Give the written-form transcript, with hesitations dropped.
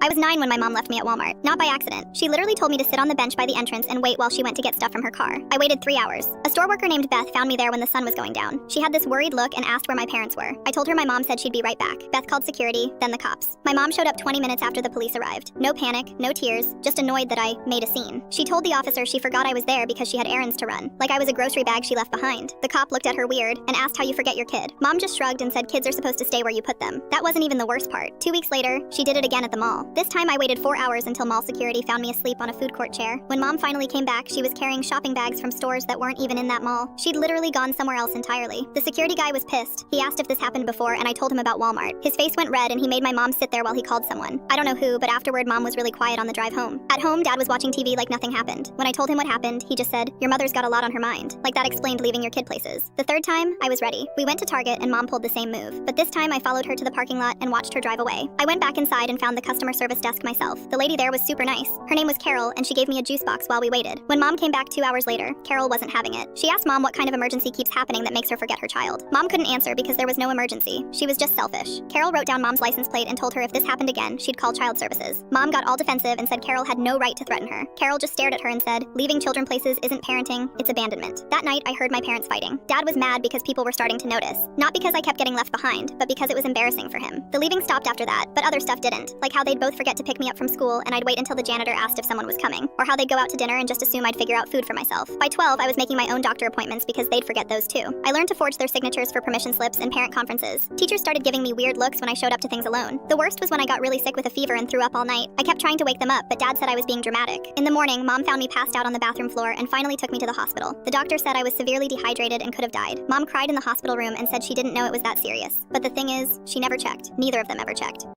I was 9 when my mom left me at Walmart, not by accident. She literally told me to sit on the bench by the entrance and wait while she went to get stuff from her car. I waited 3 hours. A store worker named Beth found me there when the sun was going down. She had this worried look and asked where my parents were. I told her my mom said she'd be right back. Beth called security, then the cops. My mom showed up 20 minutes after the police arrived. No panic, no tears, just annoyed that I made a scene. She told the officer she forgot I was there because she had errands to run, like I was a grocery bag she left behind. The cop looked at her weird and asked how you forget your kid. Mom just shrugged and said kids are supposed to stay where you put them. That wasn't even the worst part. 2 weeks later, she did it again at the mall. This time I waited 4 hours until mall security found me asleep on a food court chair. When mom finally came back, she was carrying shopping bags from stores that weren't even in that mall. She'd literally gone somewhere else entirely. The security guy was pissed. He asked if this happened before and I told him about Walmart. His face went red and he made my mom sit there while he called someone. I don't know who, but afterward mom was really quiet on the drive home. At home, dad was watching TV like nothing happened. When I told him what happened, he just said, "Your mother's got a lot on her mind." Like that explained leaving your kid places. The third time, I was ready. We went to Target and mom pulled the same move. But this time I followed her to the parking lot and watched her drive away. I went back inside and found the customer service desk myself. The lady there was super nice. Her name was Carol and she gave me a juice box while we waited. When mom came back 2 hours later, Carol wasn't having it. She asked mom what kind of emergency keeps happening that makes her forget her child. Mom couldn't answer because there was no emergency. She was just selfish. Carol wrote down mom's license plate and told her if this happened again, she'd call child services. Mom got all defensive and said Carol had no right to threaten her. Carol just stared at her and said, "Leaving children places isn't parenting, it's abandonment." That night, I heard my parents fighting. Dad was mad because people were starting to notice. Not because I kept getting left behind, but because it was embarrassing for him. The leaving stopped after that, but other stuff didn't. Like how they'd both forget to pick me up from school and I'd wait until the janitor asked if someone was coming. Or how they'd go out to dinner and just assume I'd figure out food for myself. By 12, I was making my own doctor appointments because they'd forget those too. I learned to forge their signatures for permission slips and parent conferences. Teachers started giving me weird looks when I showed up to things alone. The worst was when I got really sick with a fever and threw up all night. I kept trying to wake them up, but dad said I was being dramatic. In the morning, mom found me passed out on the bathroom floor and finally took me to the hospital. The doctor said I was severely dehydrated and could have died. Mom cried in the hospital room and said she didn't know it was that serious. But the thing is, she never checked. Neither of them ever checked.